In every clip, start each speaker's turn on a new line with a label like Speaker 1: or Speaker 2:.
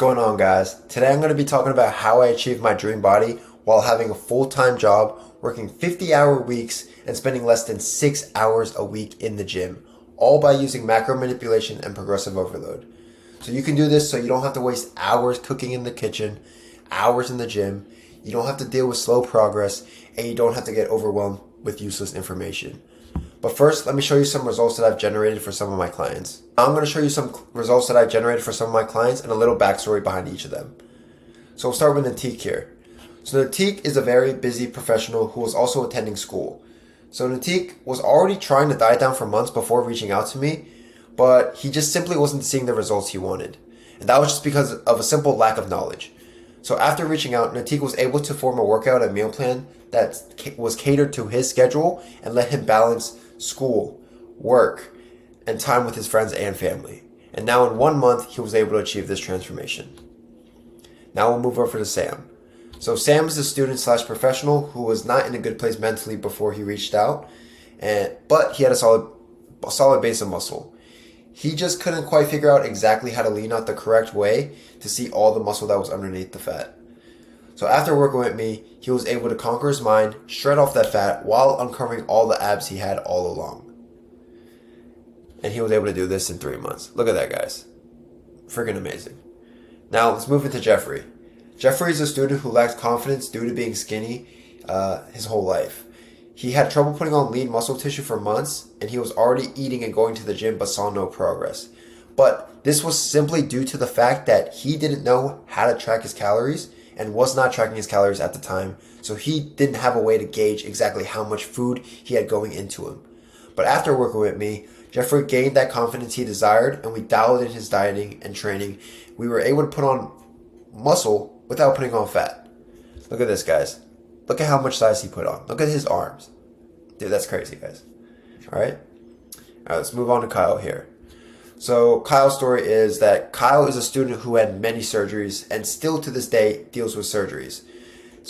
Speaker 1: going on, guys? Today I'm going to be talking about how I achieved my dream body while having a full-time job, working 50-hour weeks, and spending less than 6 hours a week in the gym, all by using macro manipulation and progressive overload. So you can do this so you don't have to waste hours cooking in the kitchen, hours in the gym, you don't have to deal with slow progress, and you don't have to get overwhelmed with useless information. But first, let me show you some results that I've generated for some of my clients. Now I'm going to show you some results that I've generated for some of my clients and a little backstory behind each of them. So we'll start with Natik here. So Natik is a very busy professional who was also attending school. So Natik was already trying to diet down for months before reaching out to me, but he just simply wasn't seeing the results he wanted. And that was just because of a simple lack of knowledge. So after reaching out, Natik was able to form a workout and meal plan that was catered to his schedule and let him balance school, work, and time with his friends and family. And now in 1 month, he was able to achieve this transformation. Now we'll move over to Sam. So Sam is a student slash professional who was not in a good place mentally before he reached out, but he had a solid base of muscle. He just couldn't quite figure out exactly how to lean out the correct way to see all the muscle that was underneath the fat. So after working with me, he was able to conquer his mind, shred off that fat while uncovering all the abs he had all along. And he was able to do this in 3 months. Look at that, guys. Freaking amazing. Now let's move into Jeffrey. Jeffrey is a student who lacked confidence due to being skinny his whole life. He had trouble putting on lean muscle tissue for months, and he was already eating and going to the gym but saw no progress. But this was simply due to the fact that he didn't know how to track his calories and was not tracking his calories at the time, so he didn't have a way to gauge exactly how much food he had going into him. But after working with me, Jeffrey gained that confidence he desired, and we dialed in his dieting and training. We were able to put on muscle without putting on fat. Look at this, guys. Look at how much size he put on. Look at his arms. Dude, that's crazy, guys. Alright, let's move on to Kyle here. So Kyle's story is that Kyle is a student who had many surgeries and still to this day deals with surgeries,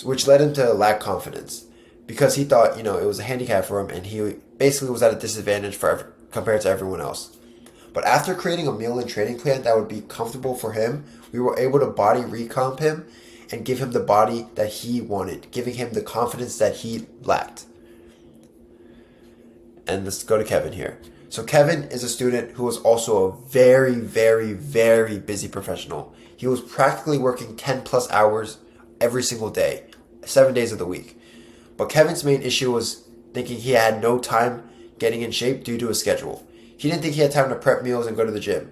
Speaker 1: which led him to lack confidence because he thought, it was a handicap for him and he basically was at a disadvantage compared to everyone else. But after creating a meal and training plan that would be comfortable for him, we were able to body recomp him and give him the body that he wanted, giving him the confidence that he lacked. And let's go to Kevin here. So Kevin is a student who was also a very, very, very busy professional. He was practically working 10 plus hours every single day, 7 days of the week. But Kevin's main issue was thinking he had no time getting in shape due to his schedule. He didn't think he had time to prep meals and go to the gym.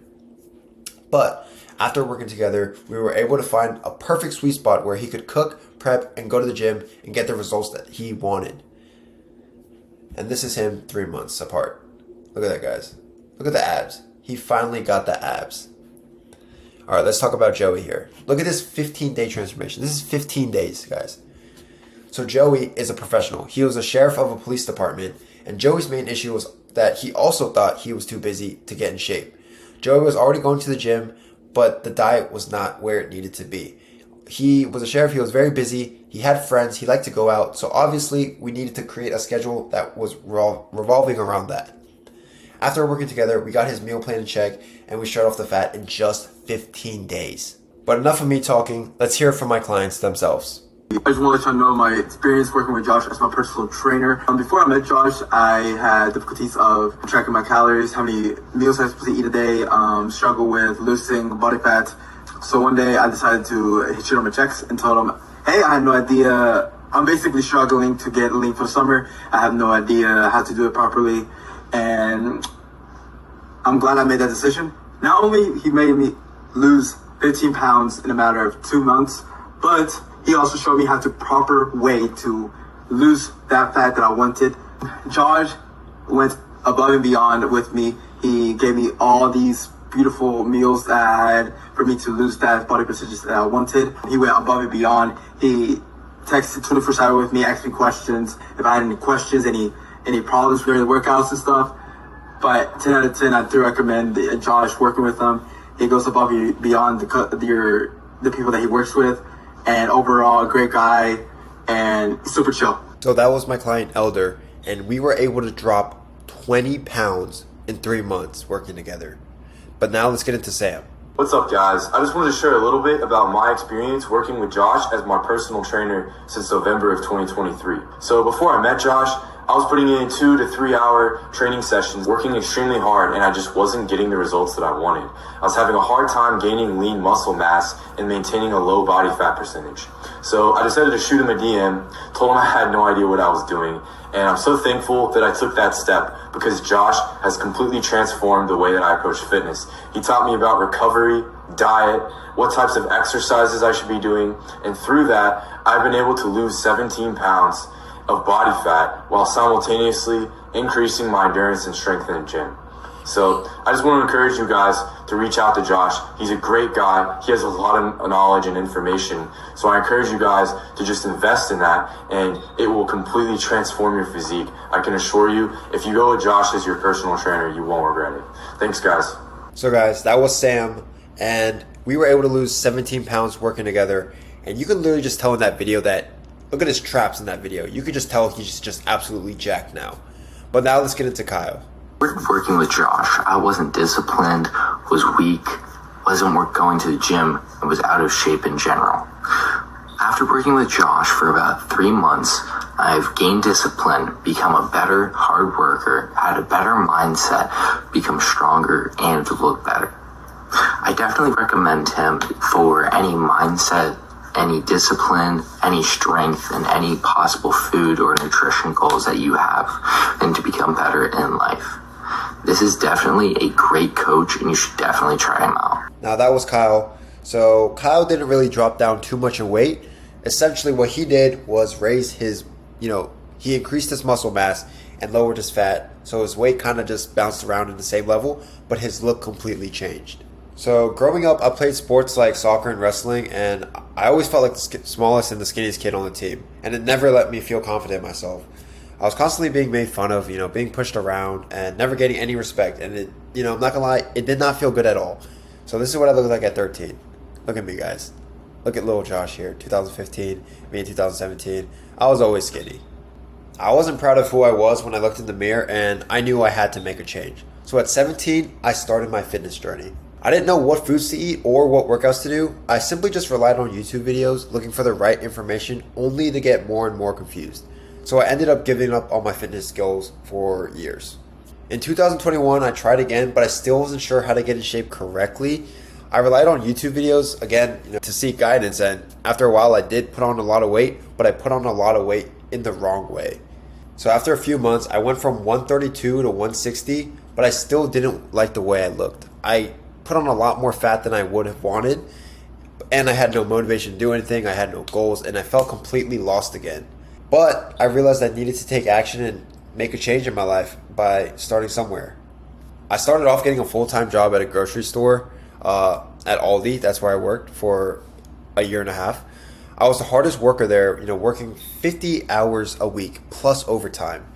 Speaker 1: But after working together, we were able to find a perfect sweet spot where he could cook, prep, and go to the gym and get the results that he wanted. And this is him 3 months apart. Look at that, guys. Look at the abs. He finally got the abs. All right, let's talk about Joey here. Look at this 15-day transformation. This is 15 days, guys. So Joey is a professional. He was a sheriff of a police department, and Joey's main issue was that he also thought he was too busy to get in shape. Joey was already going to the gym, but the diet was not where it needed to be. He was a sheriff. He was very busy. He had friends. He liked to go out. So obviously, we needed to create a schedule that was revolving around that. After working together, we got his meal plan in check, and we shred off the fat in just 15 days. But enough of me talking. Let's hear it from my clients themselves.
Speaker 2: I just want to let you know my experience working with Josh as my personal trainer. Before I met Josh, I had difficulties of tracking my calories, how many meals I was supposed to eat a day, struggle with losing body fat. So one day I decided to hit on my checks and told him, hey, I had no idea. I'm basically struggling to get lean for the summer. I have no idea how to do it properly. And I'm glad I made that decision. Not only he made me lose 15 pounds in a matter of 2 months, but he also showed me how to proper way to lose that fat that I wanted. Josh went above and beyond with me. He gave me all these beautiful meals that I had for me to lose that body percentage that I wanted. He went above and beyond. He texted 24/7 with me, asked me questions if I had any questions, any problems during the workouts and stuff. But 10 out of 10, I do recommend Josh working with him. He goes above and beyond the people that he works with. And overall, a great guy and super chill.
Speaker 1: So that was my client Elder, and we were able to drop 20 pounds in 3 months working together. But now let's get into Sam.
Speaker 3: What's up, guys? I just wanted to share a little bit about my experience working with Josh as my personal trainer since November of 2023. So before I met Josh, I was putting in 2 to 3 hour training sessions, working extremely hard, and I just wasn't getting the results that I wanted. I was having a hard time gaining lean muscle mass and maintaining a low body fat percentage. So I decided to shoot him a DM, told him I had no idea what I was doing, and I'm so thankful that I took that step because Josh has completely transformed the way that I approach fitness. He taught me about recovery, diet, what types of exercises I should be doing, and through that, I've been able to lose 17 pounds of body fat while simultaneously increasing my endurance and strength in the gym. So I just want to encourage you guys to reach out to Josh. He's a great guy. He has a lot of knowledge and information. So I encourage you guys to just invest in that, and it will completely transform your physique. I can assure you, if you go with Josh as your personal trainer, you won't regret it. Thanks, guys.
Speaker 1: So guys, that was Sam, and we were able to lose 17 pounds working together. And you can literally just tell in that video that, look at his traps in that video. You could just tell he's just absolutely jacked now. But now let's get into Kyle.
Speaker 4: Working with Josh, I wasn't disciplined, was weak, wasn't going to the gym, and was out of shape in general. After working with Josh for about 3 months, I've gained discipline, become a better hard worker, had a better mindset, become stronger, and look better. I definitely recommend him for any mindset, any discipline, any strength, and any possible food or nutrition goals that you have, and to become better in life. This is definitely a great coach, and you should definitely try him out.
Speaker 1: Now that was Kyle. So Kyle didn't really drop down too much in weight. Essentially what he did was raise his, he increased his muscle mass and lowered his fat. So his weight kind of just bounced around in the same level, but his look completely changed. So growing up, I played sports like soccer and wrestling, and I always felt like the smallest and the skinniest kid on the team. And it never let me feel confident in myself. I was constantly being made fun of, being pushed around and never getting any respect. And it, I'm not gonna lie, it did not feel good at all. So this is what I looked like at 13. Look at me, guys. Look at little Josh here, 2015, me in 2017. I was always skinny. I wasn't proud of who I was when I looked in the mirror, and I knew I had to make a change. So at 17, I started my fitness journey. I didn't know what foods to eat or what workouts to do. I simply just relied on YouTube videos, looking for the right information, only to get more and more confused. So I ended up giving up on my fitness skills for years. In 2021, I tried again, but I still wasn't sure how to get in shape correctly. I relied on YouTube videos, again, to seek guidance, and after a while I did put on a lot of weight, but I put on a lot of weight in the wrong way. So after a few months, I went from 132 to 160, but I still didn't like the way I looked. I put on a lot more fat than I would have wanted, and I had no motivation to do anything, I had no goals, and I felt completely lost again. But I realized I needed to take action and make a change in my life by starting somewhere. I started off getting a full-time job at a grocery store at Aldi. That's where I worked for a year and a half. I was the hardest worker there, working 50 hours a week plus overtime.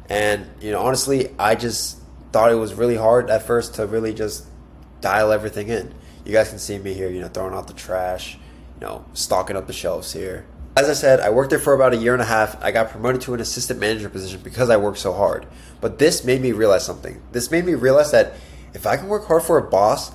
Speaker 1: And, honestly, I just thought it was really hard at first to really just dial everything in. You guys can see me here, throwing out the trash, stocking up the shelves here. As I said, I worked there for about a year and a half. I got promoted to an assistant manager position because I worked so hard. But this made me realize something. This made me realize that if I can work hard for a boss,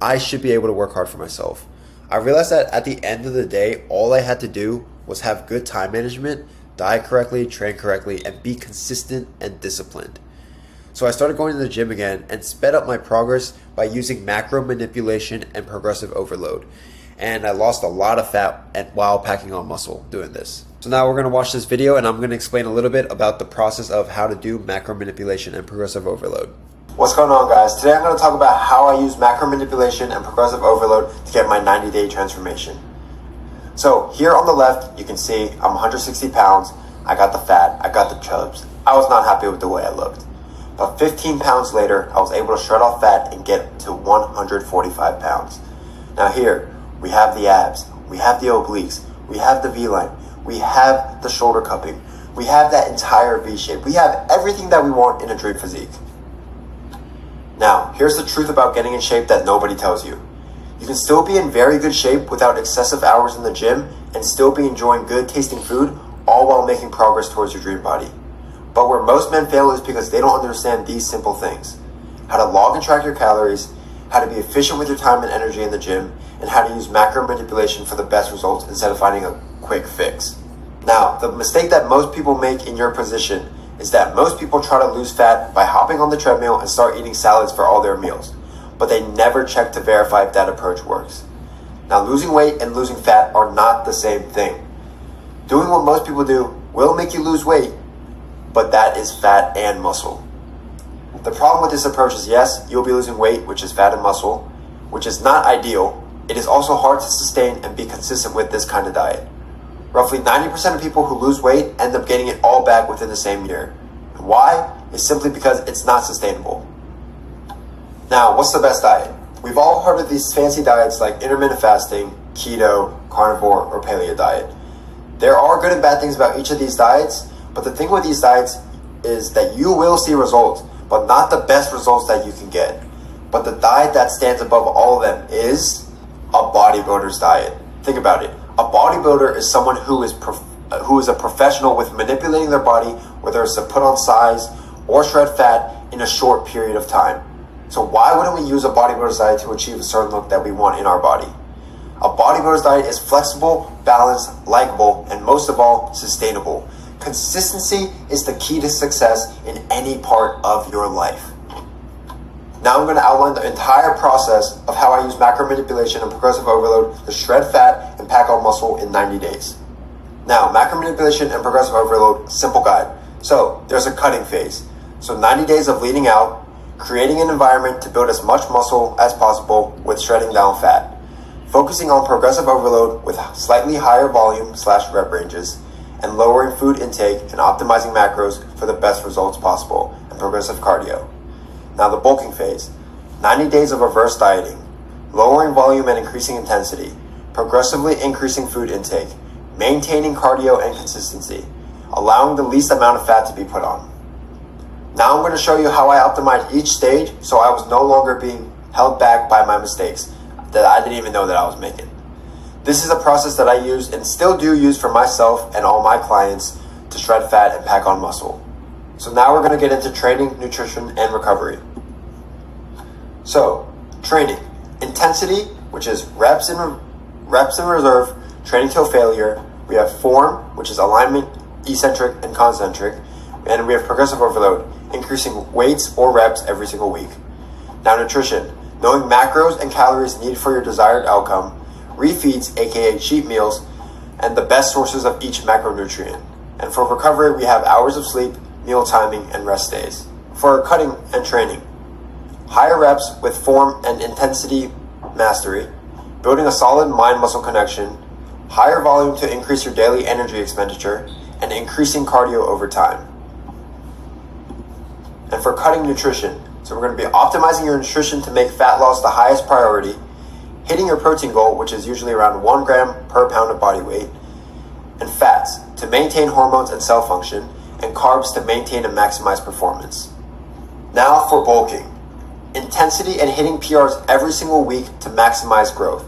Speaker 1: I should be able to work hard for myself. I realized that at the end of the day, all I had to do was have good time management, diet correctly, train correctly, and be consistent and disciplined. So I started going to the gym again and sped up my progress by using macro manipulation and progressive overload. And I lost a lot of fat while packing on muscle doing this. So now we're going to watch this video, and I'm going to explain a little bit about the process of how to do macro manipulation and progressive overload. What's going on, guys? Today I'm going to talk about how I use macro manipulation and progressive overload to get my 90-day transformation. So here on the left, you can see I'm 160 pounds. I got the fat, I got the chubs. I was not happy with the way I looked. But 15 pounds later, I was able to shred off fat and get to 145 pounds. Now here, we have the abs, we have the obliques, we have the V-line, we have the shoulder cupping, we have that entire V shape. We have everything that we want in a dream physique. Now, here's the truth about getting in shape that nobody tells you. You can still be in very good shape without excessive hours in the gym and still be enjoying good tasting food, all while making progress towards your dream body. But where most men fail is because they don't understand these simple things. How to log and track your calories, how to be efficient with your time and energy in the gym, and how to use macro manipulation for the best results instead of finding a quick fix. Now, the mistake that most people make in your position is that most people try to lose fat by hopping on the treadmill and start eating salads for all their meals, but they never check to verify if that approach works. Now, losing weight and losing fat are not the same thing. Doing what most people do will make you lose weight, but that is fat and muscle. The problem with this approach is, yes, you'll be losing weight, which is fat and muscle, which is not ideal. It is also hard to sustain and be consistent with this kind of diet. Roughly 90% of people who lose weight end up getting it all back within the same year. And why? It's simply because it's not sustainable. Now, what's the best diet? We've all heard of these fancy diets like intermittent fasting, keto, carnivore, or paleo diet. There are good and bad things about each of these diets, but the thing with these diets is that you will see results, but not the best results that you can get. But the diet that stands above all of them is a bodybuilder's diet. Think about it. A bodybuilder is someone who is a professional with manipulating their body, whether it's to put on size or shred fat in a short period of time. So why wouldn't we use a bodybuilder's diet to achieve a certain look that we want in our body? A bodybuilder's diet is flexible, balanced, likable, and most of all, sustainable. Consistency is the key to success in any part of your life. Now I'm going to outline the entire process of how I use macro manipulation and progressive overload to shred fat and pack on muscle in 90 days. Now, macro manipulation and progressive overload, simple guide. So there's a cutting phase. So 90 days of leaning out, creating an environment to build as much muscle as possible with shredding down fat. Focusing on progressive overload with slightly higher volume/rep ranges, and lowering food intake and optimizing macros for the best results possible, and progressive cardio. Now the bulking phase, 90 days of reverse dieting, lowering volume and increasing intensity, progressively increasing food intake, maintaining cardio and consistency, allowing the least amount of fat to be put on. Now I'm going to show you how I optimized each stage so I was no longer being held back by my mistakes that I didn't even know that I was making. This is a process that I used and still do use for myself and all my clients to shred fat and pack on muscle. So now we're going to get into training, nutrition, and recovery. So, training. Intensity, which is reps in reserve, training till failure. We have form, which is alignment, eccentric, and concentric. And we have progressive overload, increasing weights or reps every single week. Now nutrition. Knowing macros and calories needed for your desired outcome, refeeds, aka cheat meals, and the best sources of each macronutrient. And for recovery, we have hours of sleep, meal timing, and rest days. For cutting and training, higher reps with form and intensity mastery, building a solid mind-muscle connection, higher volume to increase your daily energy expenditure, and increasing cardio over time. And for cutting nutrition, so we're going to be optimizing your nutrition to make fat loss the highest priority, hitting your protein goal, which is usually around 1 gram per pound of body weight, and fats to maintain hormones and cell function, and carbs to maintain and maximize performance. Now for bulking. Intensity and hitting PRs every single week to maximize growth.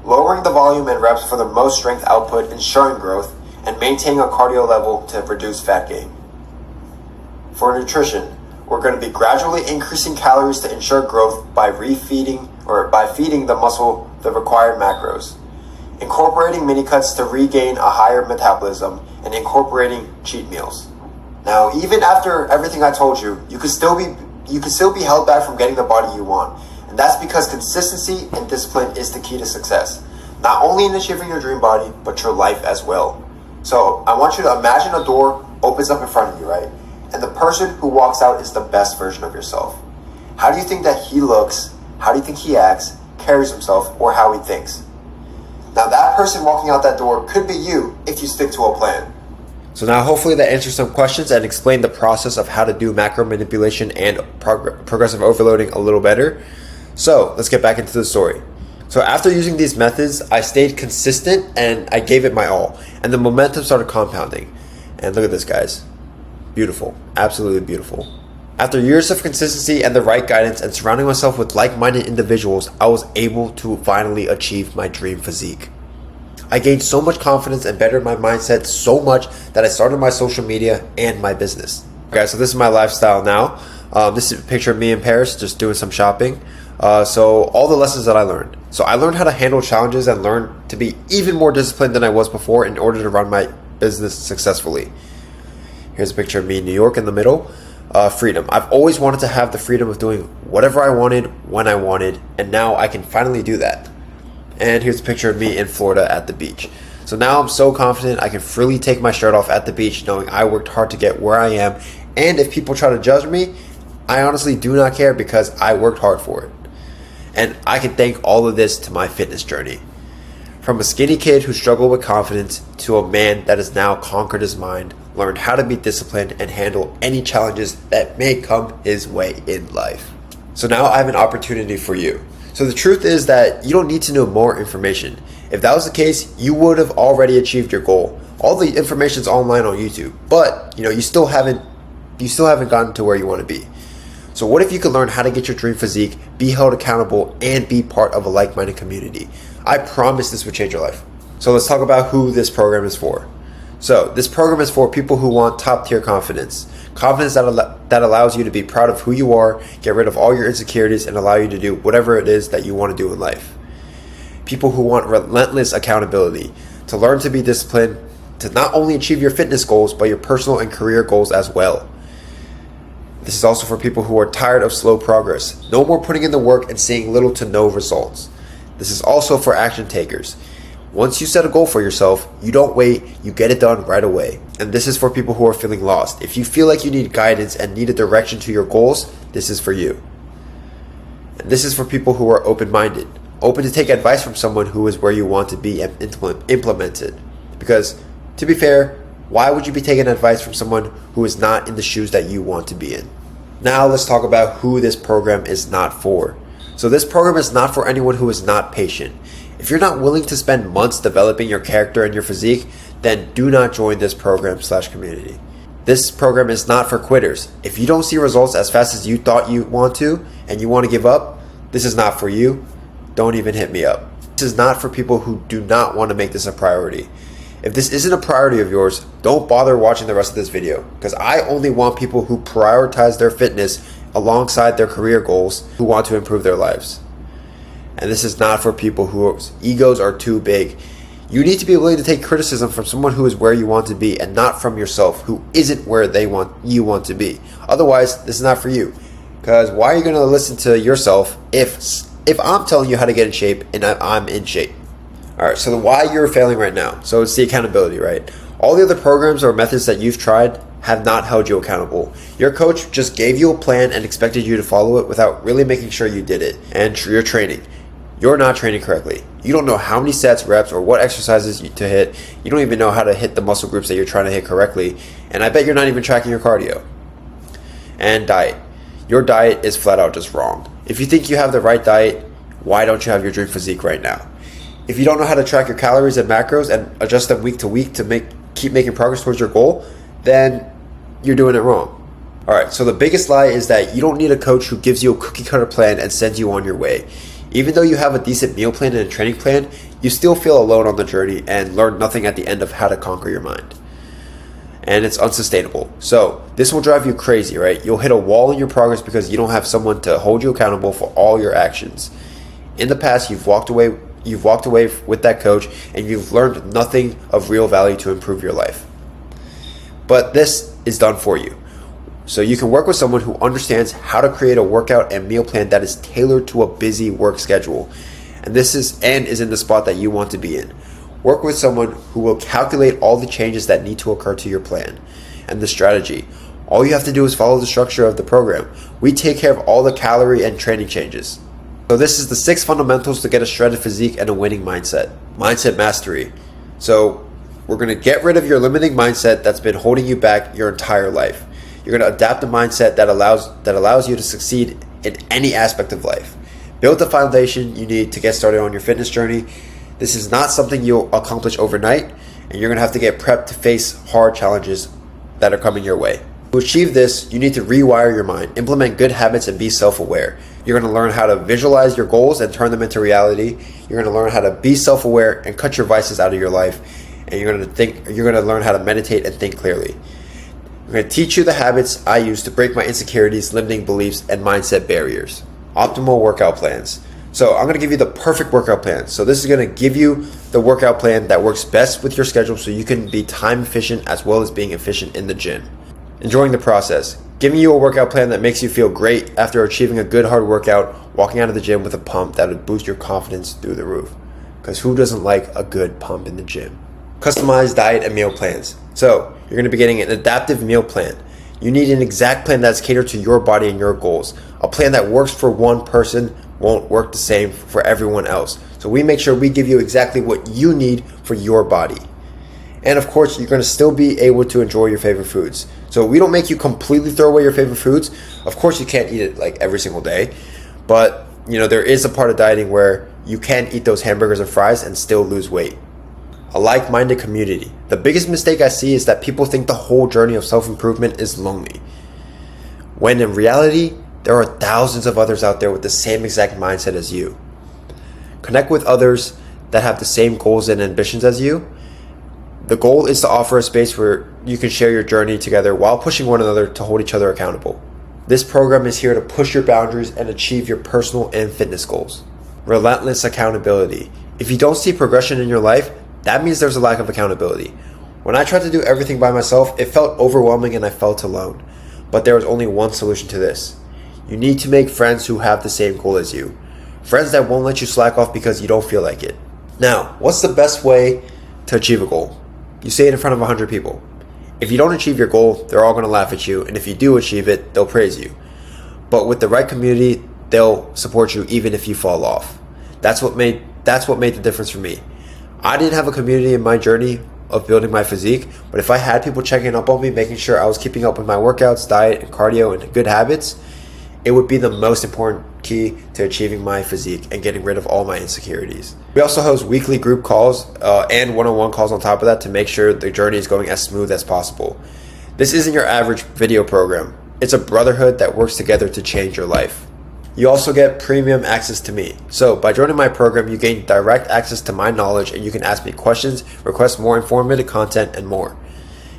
Speaker 1: Lowering the volume and reps for the most strength output, ensuring growth, and maintaining a cardio level to reduce fat gain. For nutrition, we're going to be gradually increasing calories to ensure growth by feeding the muscle the required macros. Incorporating mini cuts to regain a higher metabolism, and incorporating cheat meals. Now, even after everything I told you, you could still be held back from getting the body you want. And that's because consistency and discipline is the key to success. Not only in achieving your dream body, but your life as well. So I want you to imagine a door opens up in front of you, right? And the person who walks out is the best version of yourself. How do you think that he looks? How do you think he acts, carries himself, or how he thinks? Now that person walking out that door could be you if you stick to a plan.
Speaker 5: So now hopefully that answers some questions and explained the process of how to do macro manipulation and progressive overloading a little better. So let's get back into the story. So after using these methods, I stayed consistent and I gave it my all. And the momentum started compounding. And look at this, guys. Beautiful. Absolutely beautiful. After years of consistency and the right guidance and surrounding myself with like-minded individuals, I was able to finally achieve my dream physique. I gained so much confidence and bettered my mindset so much that I started my social media and my business. Okay, so this is my lifestyle now. This is a picture of me in Paris just doing some shopping. So all the lessons that I learned. So I learned how to handle challenges and learned to be even more disciplined than I was before in order to run my business successfully. Here's a picture of me in New York in the middle. Freedom. I've always wanted to have the freedom of doing whatever I wanted, when I wanted, and now I can finally do that. And here's a picture of me in Florida at the beach. So now I'm so confident I can freely take my shirt off at the beach knowing I worked hard to get where I am. And if people try to judge me, I honestly do not care because I worked hard for it. And I can thank all of this to my fitness journey. From a skinny kid who struggled with confidence to a man that has now conquered his mind, learned how to be disciplined and handle any challenges that may come his way in life. So now I have an opportunity for you. So the truth is that you don't need to know more information. If that was the case, you would have already achieved your goal. All the information is online on YouTube, but you still haven't gotten to where you want to be. So what if you could learn how to get your dream physique, be held accountable, and be part of a like-minded community? I promise this would change your life. So let's talk about who this program is for. So this program is for people who want top-tier confidence. Confidence that allows you to be proud of who you are, get rid of all your insecurities, and allow you to do whatever it is that you want to do in life. People who want relentless accountability, to learn to be disciplined, to not only achieve your fitness goals, but your personal and career goals as well. This is also for people who are tired of slow progress. No more putting in the work and seeing little to no results. This is also for action takers. Once you set a goal for yourself, you don't wait, you get it done right away. And this is for people who are feeling lost. If you feel like you need guidance and need a direction to your goals, this is for you. And this is for people who are open-minded, open to take advice from someone who is where you want to be and implement it. Because, to be fair, why would you be taking advice from someone who is not in the shoes that you want to be in? Now let's talk about who this program is not for. So this program is not for anyone who is not patient. If you're not willing to spend months developing your character and your physique, then do not join this program/community. This program is not for quitters. If you don't see results as fast as you thought you want to, and you want to give up, this is not for you. Don't even hit me up. This is not for people who do not want to make this a priority. If this isn't a priority of yours, don't bother watching the rest of this video, because I only want people who prioritize their fitness alongside their career goals, who want to improve their lives. And this is not for people whose egos are too big. You need to be willing to take criticism from someone who is where you want to be and not from yourself who isn't where you want to be. Otherwise, this is not for you. Because why are you going to listen to yourself if I'm telling you how to get in shape and I'm in shape? Alright, so the why you're failing right now. So it's the accountability, right? All the other programs or methods that you've tried have not held you accountable. Your coach just gave you a plan and expected you to follow it without really making sure you did it. And you're training. You're not training correctly. You don't know how many sets, reps, or what exercises to hit. You don't even know how to hit the muscle groups that you're trying to hit correctly. And I bet you're not even tracking your cardio. And diet. Your diet is flat out just wrong. If you think you have the right diet, why don't you have your dream physique right now? If you don't know how to track your calories and macros and adjust them week to week to keep making progress towards your goal, then you're doing it wrong. Alright, so the biggest lie is that you don't need a coach who gives you a cookie cutter plan and sends you on your way. Even though you have a decent meal plan and a training plan, you still feel alone on the journey and learn nothing at the end of how to conquer your mind. And it's unsustainable. So this will drive you crazy, right? You'll hit a wall in your progress because you don't have someone to hold you accountable for all your actions. In the past, you've walked away with that coach and you've learned nothing of real value to improve your life. But this is done for you. So you can work with someone who understands how to create a workout and meal plan that is tailored to a busy work schedule. And is in the spot that you want to be in. Work with someone who will calculate all the changes that need to occur to your plan and the strategy. All you have to do is follow the structure of the program. We take care of all the calorie and training changes. So this is the 6 fundamentals to get a shredded physique and a winning mindset. Mindset mastery. So we're going to get rid of your limiting mindset that's been holding you back your entire life. You're going to adapt a mindset that allows you to succeed in any aspect of life. Build the foundation you need to get started on your fitness journey. This is not something you'll accomplish overnight, and you're going to have to get prepped to face hard challenges that are coming your way. To achieve this, you need to rewire your mind, implement good habits, and be self-aware. You're going to learn how to visualize your goals and turn them into reality. You're going to learn how to be self-aware and cut your vices out of your life. And you're going to learn how to meditate and think clearly. I'm going to teach you the habits I use to break my insecurities, limiting beliefs, and mindset barriers. optimal workout plans. So I'm going to give you the perfect workout plan. So this is going to give you the workout plan that works best with your schedule so you can be time efficient as well as being efficient in the gym. Enjoying the process. Giving you a workout plan that makes you feel great after achieving a good hard workout, walking out of the gym with a pump that would boost your confidence through the roof. Because who doesn't like a good pump in the gym? Customized diet and meal plans. So you're going to be getting an adaptive meal plan. You need an exact plan that's catered to your body and your goals. A plan that works for one person won't work the same for everyone else. So we make sure we give you exactly what you need for your body. And of course, you're going to still be able to enjoy your favorite foods. So we don't make you completely throw away your favorite foods. Of course, you can't eat it like every single day. But, there is a part of dieting where you can eat those hamburgers and fries and still lose weight. A like-minded community. The biggest mistake I see is that people think the whole journey of self-improvement is lonely. When in reality, there are thousands of others out there with the same exact mindset as you. Connect with others that have the same goals and ambitions as you. The goal is to offer a space where you can share your journey together while pushing one another to hold each other accountable. This program is here to push your boundaries and achieve your personal and fitness goals. Relentless Accountability. If you don't see progression in your life, that means there's a lack of accountability. When I tried to do everything by myself, it felt overwhelming and I felt alone. But there was only one solution to this. You need to make friends who have the same goal as you. Friends that won't let you slack off because you don't feel like it. Now, what's the best way to achieve a goal? You say it in front of 100 people. If you don't achieve your goal, they're all going to laugh at you. And if you do achieve it, they'll praise you. But with the right community, they'll support you even if you fall off. That's what made the difference for me. I didn't have a community in my journey of building my physique, but if I had people checking up on me, making sure I was keeping up with my workouts, diet, and cardio, and good habits, it would be the most important key to achieving my physique and getting rid of all my insecurities. We also host weekly group calls and one-on-one calls on top of that to make sure the journey is going as smooth as possible. This isn't your average video program. It's a brotherhood that works together to change your life. You also get premium access to me. So by joining my program, you gain direct access to my knowledge and you can ask me questions, request more informative content, and more.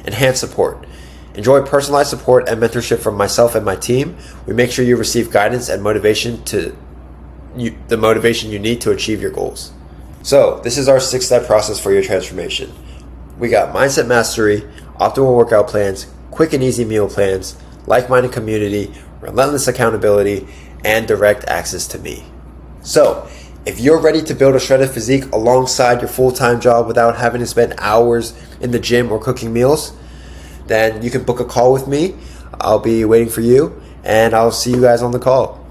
Speaker 5: Enhanced support. Enjoy personalized support and mentorship from myself and my team. We make sure you receive guidance and motivation the motivation you need to achieve your goals. So this is our 6-step process for your transformation. We got mindset mastery, optimal workout plans, quick and easy meal plans, like-minded community, relentless accountability, and direct access to me. So if you're ready to build a shredded physique alongside your full-time job without having to spend hours in the gym or cooking meals, then you can book a call with me. I'll be waiting for you, and I'll see you guys on the call.